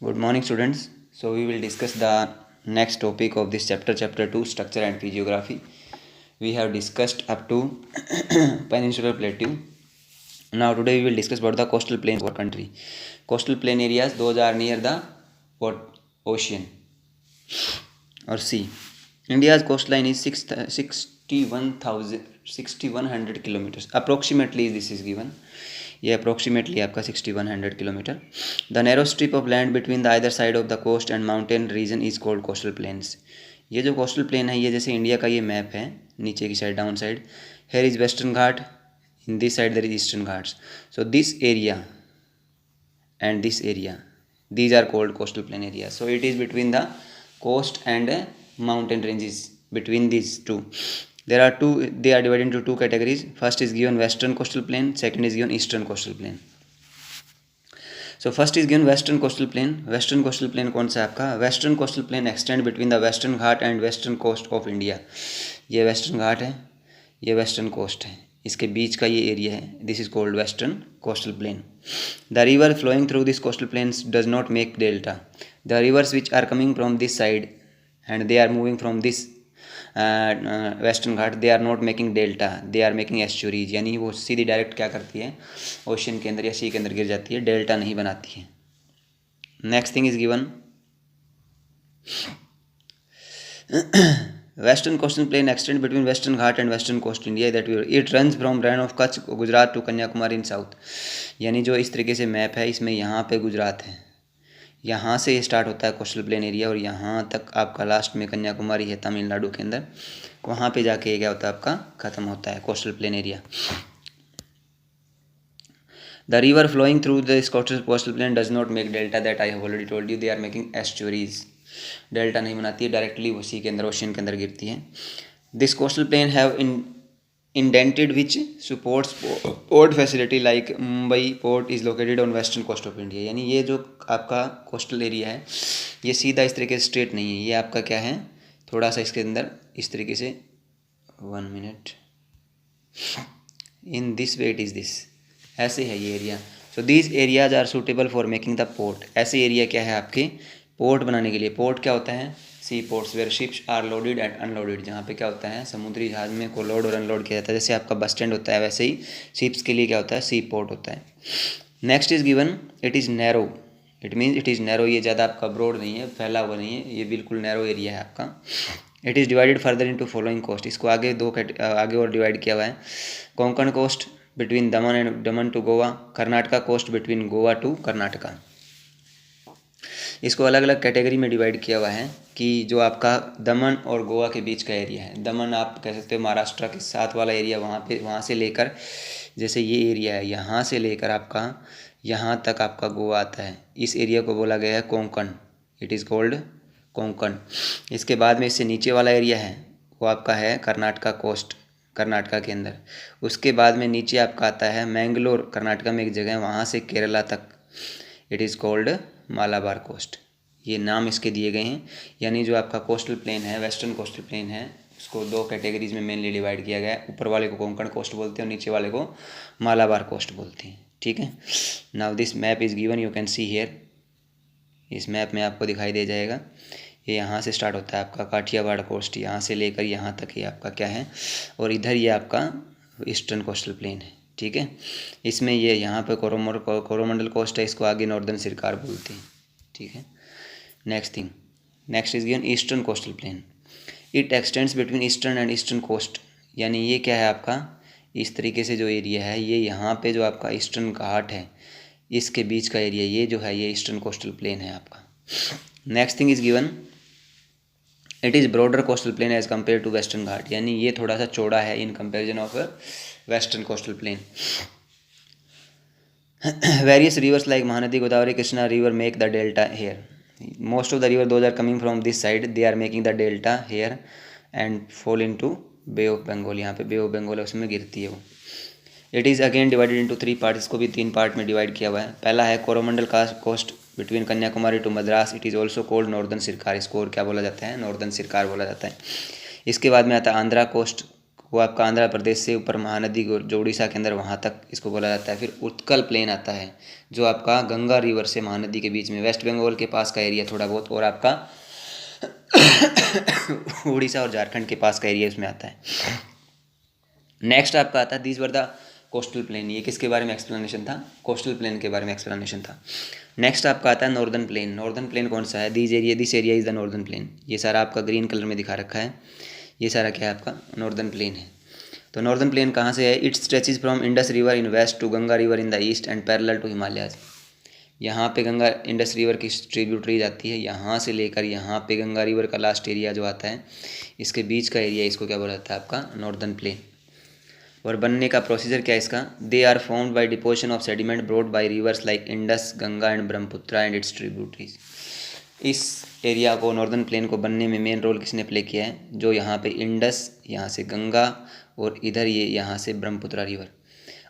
Good morning, students. So we will discuss the next topic of this chapter, chapter 2, structure and physiography. We have discussed up to peninsular plateau. Now today we will discuss about the coastal plains of our country. Coastal plain areas, those are near the ocean or sea. India's coastline is 6100 kilometers. Approximately this is given. ये approximately आपका 6100 kilometre. The narrow strip of land between the either side of the coast and mountain region is called coastal plains. ये जो coastal plain है, ये जैसे India का ये map है, नीचे की side down side, here is western Ghat, in this side there is eastern Ghats. So this area and this area, these are called coastal plain area. So it is between the coast and mountain ranges. Between these two there are two, they are divided into two categories. First is given western coastal plain, second is given eastern coastal plain. So first is given western coastal plain. Western coastal plain कौन सा है आपका? Western coastal plain extend between the western Ghat and western coast of India. ये western घाट है, ये western coast है, इसके बीच का ये एरिया है. This is called western coastal plain. The river flowing through this coastal plains does not make delta. The rivers which are coming from this side and they are moving from this western Ghat, they are not making delta, they are making estuaries. यानी वो सीधी direct क्या करती है, ocean के अंदर या सी के अंदर गिर जाती है, डेल्टा नहीं बनाती है. Next thing is given Western coastal plain extend between Western Ghat and Western Coast India. That it runs from Ran of Kutch, Gujarat to Kanyakumari in south. यानी जो इस तरीके से मैप है, इसमें यहाँ पे गुजरात है, यहाँ से स्टार्ट होता है कोस्टल प्लेन एरिया और यहाँ तक आपका लास्ट में कन्याकुमारी है तमिलनाडु के अंदर, वहाँ पे जाके क्या होता है आपका ख़त्म होता है coastal plain area. The river flowing through this coastal plain does not make delta. That I have already told you. They are making estuaries. Delta नहीं बनाती है, डायरेक्टली उसी के अंदर ओशन के अंदर गिरती है. This coastal plain have indented which supports port facility like Mumbai port is located on western coast of India. यानी ये जो आपका कोस्टल एरिया है, ये सीधा इस तरीके से स्ट्रेट नहीं है, ये आपका क्या है, थोड़ा सा इसके अंदर इस तरीके से, 1 minute, in this way it is this, ऐसे है ये area. So these areas are suitable for making the port. ऐसे एरिया क्या है आपके पोर्ट बनाने के लिए. पोर्ट क्या होता है, sea ports where ships are loaded and unloaded. जहाँ पे क्या होता है, समुद्री जहाज में को लोड और अनलोड किया जाता है. जैसे आपका बस स्टैंड होता है, वैसे ही शिप्स के लिए क्या होता है, सी पोर्ट होता है. Next is given it is narrow. It means it is narrow, ये ज़्यादा आपका ब्रॉड नहीं है, फैला हुआ नहीं है, ये बिल्कुल नैरो एरिया है आपका. It is divided further into following coast. इसको आगे आगे और डिवाइड किया हुआ है. Konkan coast between Daman to Goa, Karnataka coast between Goa to Karnataka. इसको अलग अलग कैटेगरी में डिवाइड किया हुआ है कि जो आपका दमन और गोवा के बीच का एरिया है, दमन आप कह सकते हो महाराष्ट्र के साथ वाला एरिया, वहाँ से लेकर जैसे ये एरिया है, यहाँ से लेकर आपका यहाँ तक आपका गोवा आता है, इस एरिया को बोला गया है Konkan. It is called Konkan. इसके बाद में इससे नीचे वाला एरिया है वो आपका है कर्नाटका कोस्ट, कर्नाटका के अंदर. उसके बाद में नीचे आपका आता है मैंगलोर, कर्नाटका में एक जगह है, वहाँ से केरला तक, it is called Malabar coast. ये नाम इसके दिए गए हैं. यानी जो आपका कोस्टल प्लेन है, वेस्टर्न कोस्टल प्लेन है, उसको दो कैटेगरीज में मेनली डिवाइड किया गया है. ऊपर वाले को कोंकण कोस्ट बोलते हैं और नीचे वाले को मालाबार कोस्ट बोलते हैं. ठीक है. Now this map is given, you can see here. इस मैप में आपको दिखाई दे जाएगा, ये यहाँ से स्टार्ट होता है आपका काठियावाड़ कोस्ट, यहाँ से लेकर यहाँ तक ये आपका क्या है, और इधर ये आपका ईस्टर्न कोस्टल प्लेन है. ठीक है. इसमें ये यहाँ पे कोरोमंडल कोस्ट है, इसको आगे नॉर्दर्न सरकार बोलते हैं. ठीक है. Next is given eastern coastal plain. It extends between eastern and eastern coast. यानी ये क्या है आपका, इस तरीके से जो एरिया है, ये यहाँ पे जो आपका ईस्टर्न घाट है, इसके बीच का एरिया, ये जो है, ये ईस्टर्न कोस्टल प्लेन है आपका. Next thing is given it is broader coastal plain as compare to western Ghat. यानी ये थोड़ा सा चौड़ा है in comparison of western coastal plain. Various rivers like Mahanadi, Godavari, Krishna river make the delta here. Most of the river those are coming from this side, they are making the delta here and fall into bay of Bengal. यहाँ पे बे of Bengal है, उसमें गिरती है वो. It is again divided into 3 part. इसको भी 3 part में डिवाइड किया हुआ है. पहला है Coromandel coast between Kanyakumari to Madras. It is also cold northern Circar. इसको और क्या बोला जाता है, नॉर्दर्न सिरकार बोला जाता है. इसके बाद में आता है आंध्रा कोस्ट वो आपका आंध्र प्रदेश से ऊपर महानदी को जो उड़ीसा के अंदर वहाँ तक इसको बोला जाता है। फिर उत्कल प्लेन आता है जो आपका गंगा रिवर से महानदी के बीच में वेस्ट बंगाल के पास का एरिया थोड़ा बहुत, और आपका उड़ीसा और झारखंड के पास का एरिया इसमें आता है। नेक्स्ट आपका आता है these were the coastal plain. ये किसके बारे में एक्सप्लेनेशन था? कोस्टल प्लेन के बारे में एक्सप्लेनेशन था। नेक्स्ट आपका आता है नॉर्दर्न प्लेन। नॉर्दर्न प्लेन कौन सा है? This area is the northern plain. ये सारा आपका ग्रीन कलर में दिखा रखा है, ये सारा क्या है? आपका नॉर्दर्न प्लेन है। तो नॉर्दर्न प्लेन कहाँ से है? It stretches from Indus river in west to Ganga river in the east and parallel to Himalayas. यहाँ पे गंगा इंडस रिवर की ट्रिब्यूटरी जाती है, यहाँ से लेकर यहाँ पे गंगा रिवर का लास्ट एरिया जो आता है, इसके बीच का एरिया, इसको क्या बोला जाता है? आपका नॉर्दर्न प्लेन। और बनने का प्रोसीजर क्या है इसका? They are formed by deposition of sediment brought by rivers like Indus, Ganga and Brahmaputra and its tributaries. इस एरिया को, नॉर्दर्न प्लेन को बनने में मेन रोल किसने प्ले किया है? जो यहाँ पे इंडस, यहाँ से गंगा और इधर ये यहाँ से ब्रह्मपुत्रा रिवर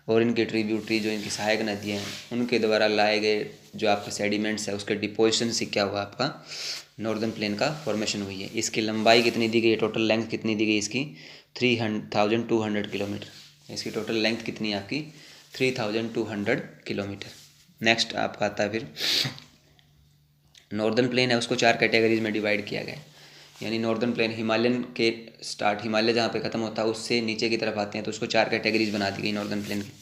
और इनके ट्रिब्यूटरी जो इनकी सहायक नदियाँ हैं उनके द्वारा लाए गए जो आपके सेडिमेंट्स है उसके डिपोजिशन से क्या हुआ? आपका नॉर्दर्न प्लेन का फॉर्मेशन हुई है। इसकी लंबाई कितनी दी गई है? टोटल लेंथ कितनी दी गई इसकी? 3200 किलोमीटर। इसकी टोटल लेंथ कितनी है आपकी? 3200 किलोमीटर। नेक्स्ट आपका आता है फिर नॉर्दर्न प्लेन है, उसको 4 कैटेगरीज में डिवाइड किया गया है। यानी नॉर्दर्न प्लेन हिमालयन के स्टार्ट, हिमालय जहाँ पे ख़त्म होता है उससे नीचे की तरफ आते हैं, तो उसको 4 कैटेगरीज बना दी गई नॉर्दर्न प्लेन की।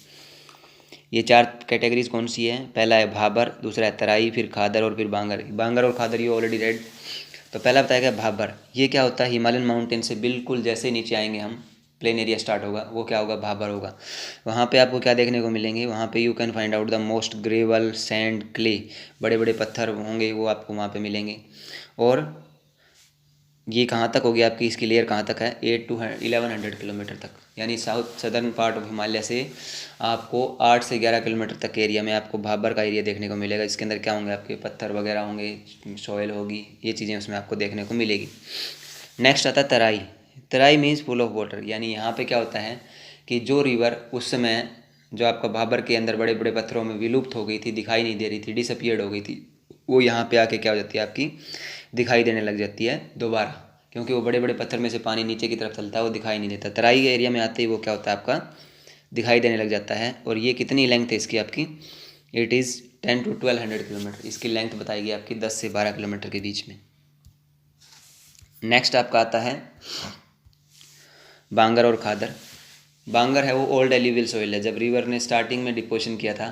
ये 4 कैटेगरीज कौन सी है? पहला है भाबर, दूसरा है तराई, फिर खादर और फिर बांगर। बांगर और खादर ये ऑलरेडी रेड। तो पहला बताया गया भाबर। ये क्या होता है? हिमालयन माउंटेन से बिल्कुल जैसे नीचे आएंगे हम, प्लेन एरिया स्टार्ट होगा, वो क्या होगा? भाबर होगा। वहाँ पे आपको क्या देखने को मिलेंगे? वहाँ पे you can find out the most gravel, sand, clay, बड़े बड़े पत्थर होंगे वो आपको वहाँ पे मिलेंगे। और ये कहाँ तक होगी आपकी? इसकी लेयर कहाँ तक है? 8 to 1100 किलोमीटर तक। यानी south southern part of Himalaya से आपको 8 से 11 किलोमीटर तक के एरिया में आपको भाबर का एरिया देखने को मिलेगा, जिसके अंदर क्या होंगे? आपके पत्थर वगैरह होंगे, सॉइल होगी, ये चीज़ें उसमें आपको देखने को मिलेगी। नेक्स्ट आता है तराई। तराई मीन्स फुल ऑफ वाटर। यानी यहाँ पे क्या होता है कि जो रिवर उस समय जो आपका भाबर के अंदर बड़े बड़े पत्थरों में विलुप्त हो गई थी, दिखाई नहीं दे रही थी, डिसअपियर्ड हो गई थी, वो यहाँ पे आके क्या हो जाती है? आपकी दिखाई देने लग जाती है दोबारा, क्योंकि वो बड़े बड़े पत्थर में से पानी नीचे की तरफ चलता है, वो दिखाई नहीं देता। तराई के एरिया में आते ही वो क्या होता है? आपका दिखाई देने लग जाता है। और ये कितनी लेंथ है इसकी आपकी? It is 10 to 1200 kilometre. इसकी लेंथ बताएगी आपकी 10 से 12 किलोमीटर के बीच में। नेक्स्ट आपका आता है बांगर और खादर। बांगर है वो ओल्ड एल्यूवियल सोइल है। जब रिवर ने स्टार्टिंग में डिपोजिशन किया था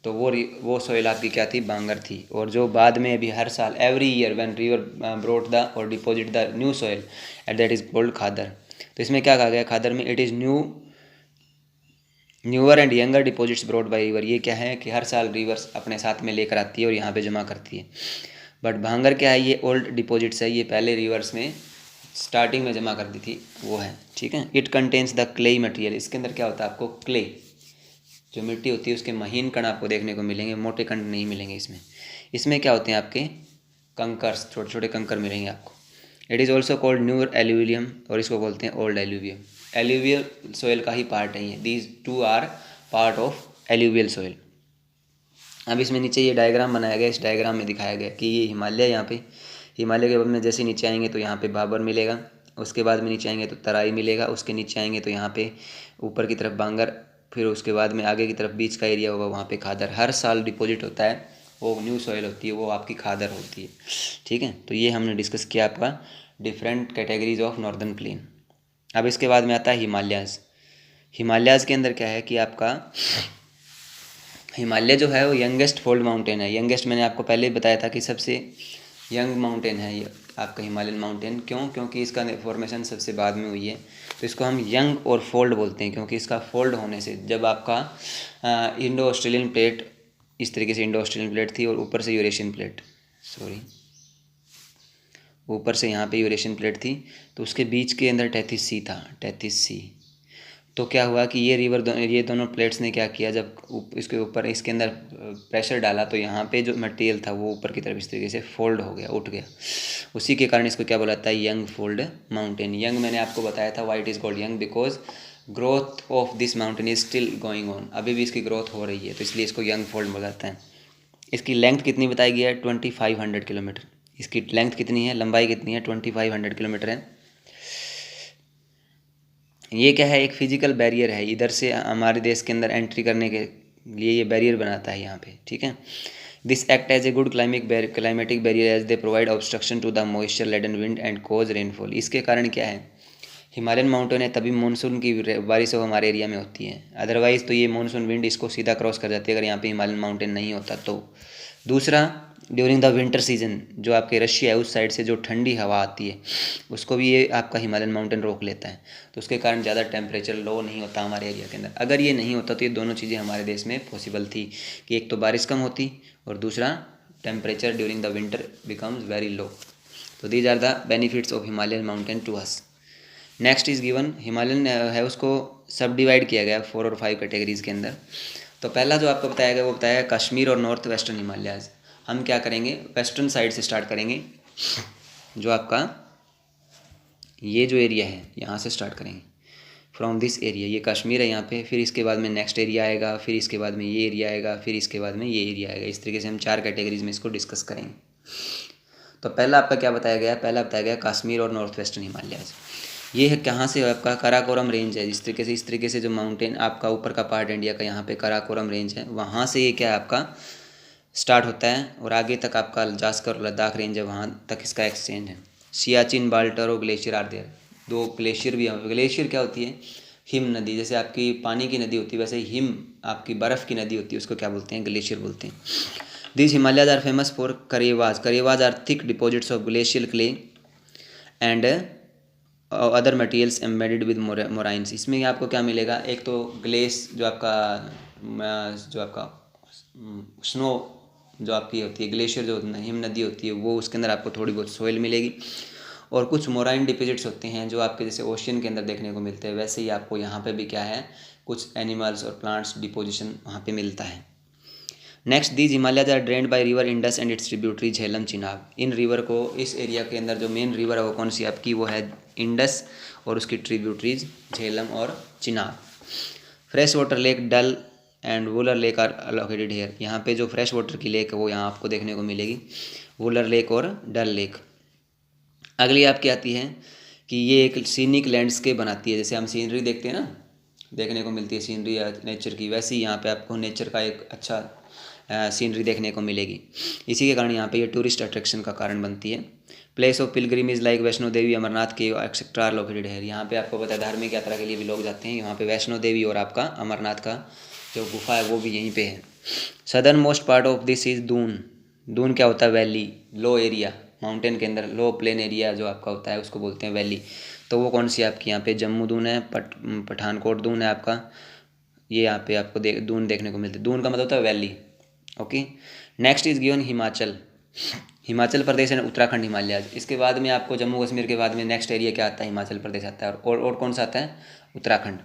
तो वो सोइल आपकी क्या थी? बांगर थी। और जो बाद में अभी हर साल every year when river brought the और deposit the new soil at that is called khadar. तो इसमें क्या कहा गया खादर में? It is newer and younger deposits brought by river. ये क्या है कि हर साल रिवर्स अपने साथ में लेकर आती है और यहाँ पे जमा करती है। बट भांगर क्या है? ये ओल्ड डिपॉजिट्स है, ये पहले रिवर्स में स्टार्टिंग में जमा कर दी थी, वो है। ठीक है। It contains the clay material. इसके अंदर क्या होता है? आपको क्ले जो मिट्टी होती है उसके महीन कण आपको देखने को मिलेंगे, मोटे कण नहीं मिलेंगे इसमें। इसमें क्या होते हैं? आपके कंकर्स, छोटे छोटे कंकर मिलेंगे आपको। It is also called new alluvium और इसको बोलते हैं ओल्ड एल्यूवियम। एल्यूवियल सोइल का ही पार्ट है ये। These two are part of alluvial soil. अब इसमें नीचे ये डायग्राम बनाया गया, इस डायग्राम में दिखाया गया कि ये हिमालय, यहाँ पे हिमालय के बाद में जैसे नीचे आएंगे तो यहाँ पे बाबर मिलेगा, उसके बाद में नीचे आएंगे तो तराई मिलेगा, उसके नीचे आएंगे तो यहाँ पे ऊपर की तरफ बांगर, फिर उसके बाद में आगे की तरफ बीच का एरिया होगा, वहाँ पे खादर। हर साल डिपॉजिट होता है, वो न्यू सॉइल होती है, वो आपकी खादर होती है। ठीक है। तो ये हमने डिस्कस किया आपका different categories of northern plain. अब इसके बाद में आता है हिमालयाज़। हिमालयाज़ के अंदर क्या है कि आपका हिमालय जो है वो यंगेस्ट फोल्ड माउंटेन है। यंगेस्ट मैंने आपको पहले ही बताया था कि सबसे यंग माउंटेन है ये आपका हिमालयन माउंटेन। क्यों? क्योंकि इसका फॉर्मेशन सबसे बाद में हुई है, तो इसको हम यंग और फोल्ड बोलते हैं, क्योंकि इसका फोल्ड होने से जब आपका इंडो ऑस्ट्रेलियन प्लेट, इस तरीके से इंडो ऑस्ट्रेलियन प्लेट थी और ऊपर से यूरेशियन प्लेट, ऊपर से यहाँ पे यूरेशियन प्लेट थी, तो उसके बीच के अंदर टेथिस सी था, टेथिस सी। तो क्या हुआ कि ये दोनों प्लेट्स ने क्या किया, जब इसके ऊपर इसके अंदर प्रेशर डाला तो यहाँ पे जो मटेरियल था वो ऊपर की तरफ इस तरीके से फोल्ड हो गया, उठ गया। उसी के कारण इसको क्या बोला जाता है? Young fold mountain. यंग मैंने आपको बताया था why it is called young, because growth of this mountain is still going on, अभी भी इसकी ग्रोथ हो रही है, तो इसलिए इसको यंग फोल्ड बोला जाता है। इसकी लेंथ कितनी बताई गई है? 2500 किलोमीटर। इसकी लेंथ कितनी है, लंबाई कितनी है? 2500 किलोमीटर है। ये क्या है, एक फिजिकल बैरियर है, इधर से हमारे देश के अंदर एंट्री करने के लिए ये बैरियर बनाता है यहाँ पे, ठीक है। This act as a good climatic barrier as they provide obstruction to the moisture laden wind and cause rainfall. इसके कारण क्या है, हिमालयन माउंटेन है तभी मानसून की बारिश हमारे एरिया में होती है, अदरवाइज़ तो ये मानसून विंड इसको सीधा क्रॉस कर जाती है अगर यहाँ पे हिमालयन माउंटेन नहीं होता तो। दूसरा, ड्यूरिंग द विंटर सीजन जो आपके रशिया है उस साइड से जो ठंडी हवा आती है उसको भी ये आपका हिमालयन माउंटेन रोक लेता है, तो उसके कारण ज़्यादा टेम्परेचर लो नहीं होता हमारे एरिया के अंदर। अगर ये नहीं होता तो ये दोनों चीज़ें हमारे देश में पॉसिबल थी कि एक तो बारिश कम होती और दूसरा temperature during the winter becomes very low. तो these are the benefits of Himalayan mountain to us. Next is given, Himalayan है उसको सब डिवाइड किया गया 4 और 5 कैटेगरीज़ के अंदर। तो पहला जो आपको बताया गया वो बताया है कश्मीर और नॉर्थ वेस्टर्न हिमालयाज़। हम क्या करेंगे, वेस्टर्न साइड से स्टार्ट करेंगे, जो आपका ये जो एरिया है यहाँ से स्टार्ट करेंगे, फ्रॉम दिस एरिया, ये कश्मीर है यहाँ पे, फिर इसके बाद में नेक्स्ट एरिया आएगा, फिर इसके बाद में ये एरिया आएगा, फिर इसके बाद में ये एरिया आएगा। इस तरीके से हम 4 कैटेगरीज में इसको डिस्कस करेंगे। तो पहला आपका क्या बताया गया, पहला बताया गया कश्मीर और नॉर्थ वेस्टर्न हिमालयाज़। ये है कहाँ से, आपका काराकोरम रेंज है, इस तरीके से जो माउंटेन आपका ऊपर का पार्ट इंडिया का यहाँ पे काराकोरम रेंज है, वहाँ से ये क्या है आपका स्टार्ट होता है और आगे तक आपका जास्कर और लद्दाख रेंज है, वहाँ तक इसका एक्सचेंज है। सियाचिन, बाल्टर और ग्लेशियर आर देयर, 2 ग्लेशियर भी हैं। ग्लेशियर क्या होती है, हिम नदी, जैसे आपकी पानी की नदी होती है वैसे हिम आपकी बर्फ़ की नदी होती है, उसको क्या बोलते हैं, ग्लेशियर बोलते हैं। This Himalayas are famous for karewas are thick deposits of glacial clay and other materials embedded with moraines. इसमें आपको क्या मिलेगा, एक तो ग्लेस जो आपका स्नो जो आपकी होती है, ग्लेशियर जो हिम नदी होती है वो, उसके अंदर आपको थोड़ी बहुत सोइल मिलेगी और कुछ मोराइन डिपॉजिट्स होते हैं जो आपके जैसे ओशियन के अंदर देखने को मिलते हैं, वैसे ही आपको यहाँ पे भी क्या है कुछ एनिमल्स और प्लांट्स डिपोजिशन वहाँ पे मिलता है। Next, these Himalayas are drained by river Indus and its tributary Jhelum Chenab. इन रिवर को, इस एरिया के अंदर जो मेन रिवर है वो कौन सी आपकी, वो है इंडस और उसकी ट्रिब्यूटरीज झेलम और Chenab. Fresh water lake Dal and Wular lake are located here. यहाँ पे जो फ्रेश वाटर की लेक है वो यहाँ आपको देखने को मिलेगी, वुलर लेक और डल लेक। अगली आपकी आती है कि ये एक सीनिक लैंडस्केप बनाती है, जैसे हम सीनरी देखते हैं ना, देखने को मिलती है सीनरी नेचर की, वैसे ही यहाँ पे आपको नेचर का एक अच्छा सीनरी देखने को मिलेगी। इसी के कारण यहाँ पे ये टूरिस्ट अट्रैक्शन का कारण बनती है। Place of pilgrimage like Vaishno Devi, Amarnath के एक्सेट्रा आर लोकेटेड है। यहाँ पे आपको पता है धार्मिक यात्रा के लिए भी लोग जाते हैं, यहाँ पे वैष्णो देवी और आपका अमरनाथ का जो गुफा है वो भी यहीं पे है। Southern most part of this is Doon. Doon क्या होता है, वैली, लो एरिया, माउंटेन के अंदर लो प्लेन एरिया जो आपका होता है उसको बोलते हैं वैली। तो वो कौन सी आपकी यहाँ पे जम्मू दून है, पठानकोट दून है आपका, ये यहाँ पे आपको दून देखने को मिलती है। दून का मतलब होता है valley. Okay, next is given Himachal, Himachal Pradesh and Uttarakhand Himalayas. इसके बाद में आपको जम्मू कश्मीर के बाद में नेक्स्ट एरिया क्या आता है, हिमाचल प्रदेश आता है, और कौन सा आता है, उत्तराखंड।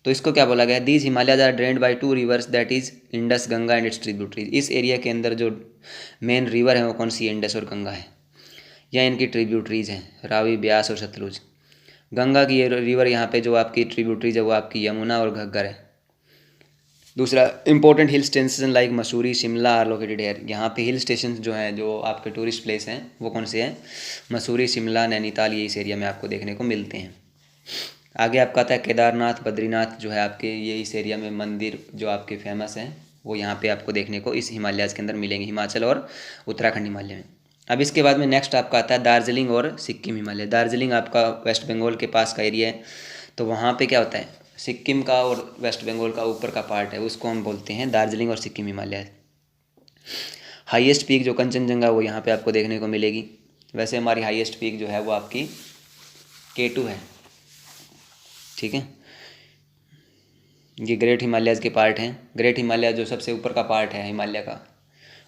तो इसको क्या बोला गया, these Himalayas are drained by 2 rivers that is Indus Ganga and its tributaries. इस एरिया के अंदर जो मेन रिवर है वो कौन सी है, इंडस और गंगा है, या इनकी ट्रिब्यूटरीज हैं रावी, ब्यास और सतलुज। गंगा की ये रिवर यहाँ पे जो आपकी ट्रिब्यूटरीज है वो आपकी यमुना और घग्गर है। दूसरा, important hill station like Mussoorie, Shimla are located here. यहाँ पे हिल स्टेशन जो हैं, जो आपके टूरिस्ट प्लेस हैं वो कौन से हैं, मसूरी, शिमला, नैनीताल, ये इस एरिया में आपको देखने को मिलते हैं। आगे आपका आता है केदारनाथ, बद्रीनाथ जो है आपके, ये इस एरिया में मंदिर जो आपके फेमस हैं वो यहाँ पे आपको देखने को इस हिमालयाज़ के अंदर मिलेंगे, हिमाचल और उत्तराखंड हिमालय में। अब इसके बाद में नेक्स्ट आपका आता है दार्जिलिंग और सिक्किम हिमालय। दार्जिलिंग आपका वेस्ट बंगाल के पास का एरिया है, तो वहाँ पे क्या होता है, सिक्किम का और वेस्ट बंगाल का ऊपर का पार्ट है उसको हम बोलते हैं दार्जिलिंग और सिक्किम हिमालय। हाईएस्ट पीक जो कंचनजंगा वो यहाँ पे आपको देखने को मिलेगी। वैसे हमारी हाईएस्ट पीक जो है वो आपकी K2 है, ठीक है। ये ग्रेट हिमालयाज़ के पार्ट हैं। ग्रेट हिमालय जो सबसे ऊपर का पार्ट है हिमालय का,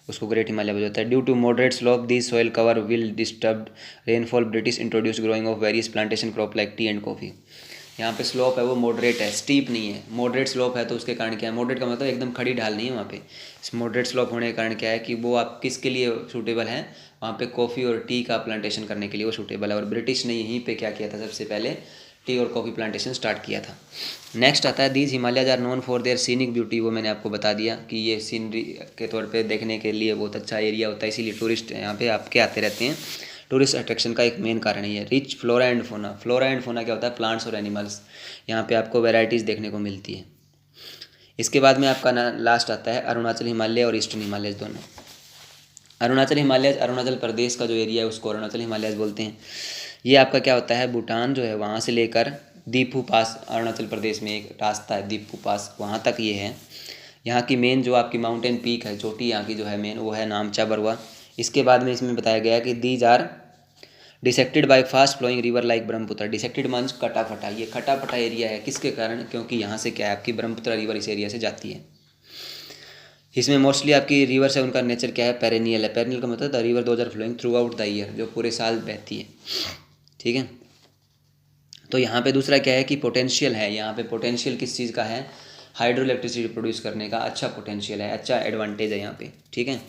उसको ग्रेट हिमालय बोला जाता है। Due to moderate slope this soil cover will disturb rainfall, British introduce growing of various plantation crop like tea and coffee. यहाँ पे स्लोप है वो मॉडरेट है, स्टीप नहीं है, मॉडरेट स्लोप है, तो उसके कारण क्या है, मॉडरेट का मतलब एकदम खड़ी ढाल नहीं है वहाँ पे। मॉडरेट स्लोप होने के कारण क्या है कि वो आप किसके लिए सूटेबल है, वहाँ पे कॉफ़ी और टी का प्लांटेशन करने के लिए वो सूटेबल है। और ब्रिटिश ने यहीं पे क्या किया था, सबसे पहले टी और कॉफ़ी प्लांटेशन स्टार्ट किया था। नेक्स्ट आता है these Himalayas are known for their scenic beauty. वो मैंने आपको बता दिया कि ये सीनरी के तौर पे देखने के लिए बहुत अच्छा एरिया होता है, इसीलिए टूरिस्ट यहाँ पे आपके आते रहते हैं। टूरिस्ट अट्रैक्शन का एक मेन कारण ही है। Rich flora and fauna, flora and fauna क्या होता है, प्लांट्स और एनिमल्स, यहाँ पे आपको वेराइटीज़ देखने को मिलती है। इसके बाद में आपका ना लास्ट आता है अरुणाचल हिमालय और ईस्टर्न हिमालय दोनों। अरुणाचल हिमालय, अरुणाचल प्रदेश का जो एरिया है उसको अरुणाचल हिमालय बोलते हैं। ये आपका क्या होता है, भूटान जो है वहाँ से लेकर दीफू पास, अरुणाचल प्रदेश में एक रास्ता है दीफू पास, वहाँ तक ये है। यहाँ की मेन जो आपकी माउंटेन पीक है, चोटी यहाँ की जो है मेन, वो है नामचा बरवा। इसके बाद में इसमें बताया गया है कि these are dissected by fast flowing river like Brahmaputra. Dissected means कटा फटा, ये कटा फटा एरिया है किसके कारण, क्योंकि यहाँ से क्या है आपकी ब्रह्मपुत्र रिवर इस एरिया से जाती है। इसमें मोस्टली आपकी रिवर से उनका नेचर क्या है, पेरेनियल है। पेरेनियल का मतलब the river those are flowing throughout the year, जो पूरे साल बहती है, ठीक है। तो यहाँ पे दूसरा क्या है कि पोटेंशियल है, यहाँ पे पोटेंशियल किस चीज़ का है, हाइड्रो इलेक्ट्रिसिटी प्रोड्यूस करने का अच्छा पोटेंशियल है, अच्छा एडवांटेज है यहाँ पे, ठीक है।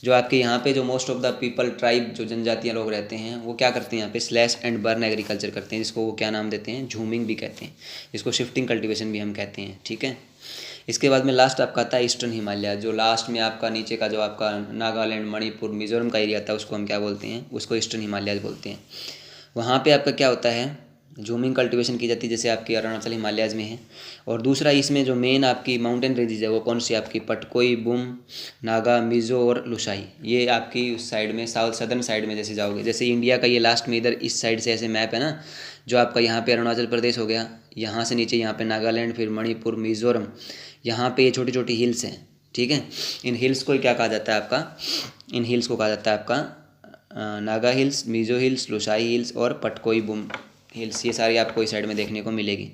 जो आपके यहाँ पे जो most of the people tribe जो जनजातियाँ लोग रहते हैं वो क्या करते हैं यहाँ पे, स्लैश एंड बर्न एग्रीकल्चर करते हैं, जिसको वो क्या नाम देते हैं, झूमिंग भी कहते हैं, जिसको शिफ्टिंग कल्टीवेशन भी हम कहते हैं, ठीक है। इसके बाद में लास्ट आपका आता है ईस्टर्न हिमालय, जो लास्ट में आपका नीचे का जो आपका नागालैंड, मणिपुर, मिजोरम का एरिया आता है उसको हम क्या बोलते हैं, उसको ईस्टर्न हिमालय बोलते हैं। वहाँ पे आपका क्या होता है, झूमिंग कल्टीवेशन की जाती है जैसे आपकी अरुणाचल हिमालयाज़ में है। और दूसरा इसमें जो मेन आपकी माउंटेन रेंजेज है वो कौन सी आपकी, पटकोई, बुम, नागा, मिज़ो और लुसाई, ये आपकी उस साइड में साउथ सदर्न साइड में जैसे जाओगे, जैसे इंडिया का ये लास्ट में इधर इस साइड से ऐसे मैप है ना, जो आपका यहाँ पे अरुणाचल प्रदेश हो गया, यहाँ से नीचे यहाँ पे नागालैंड, फिर मणिपुर, मिज़ोरम, यहाँ पे ये छोटी छोटी हिल्स हैं, ठीक है। इन हिल्स को क्या कहा जाता है आपका, इन हिल्स को कहा जाता है आपका Naga hills, Mizo hills, Lushai hills और पटकोई बुम हिल्स, ये सारी आपको इस साइड में देखने को मिलेगी।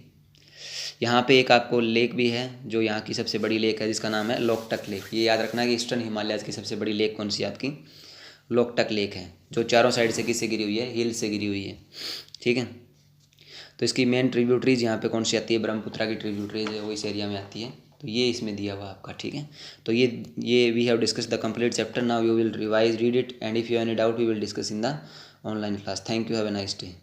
यहाँ पे एक आपको लेक भी है जो यहाँ की सबसे बड़ी लेक है, जिसका नाम है लोकटक लेक। ये याद रखना कि ईस्टर्न हिमालय की सबसे बड़ी लेक कौन सी है आपकी, लोकटक लेक है, जो चारों साइड से किससे गिरी हुई है, हिल से गिरी हुई है, ठीक है। तो इसकी मेन ट्रिब्यूटरीज यहाँ पे कौन सी आती है, ब्रह्मपुत्रा की ट्रिब्यूटरीज है वो इस एरिया में आती है। तो ये इसमें दिया हुआ आपका, ठीक है। तो ये we have discuss the complete chapter, now you will revise read it and if you any doubt we will discuss in the online class. Thank you, have a nice day.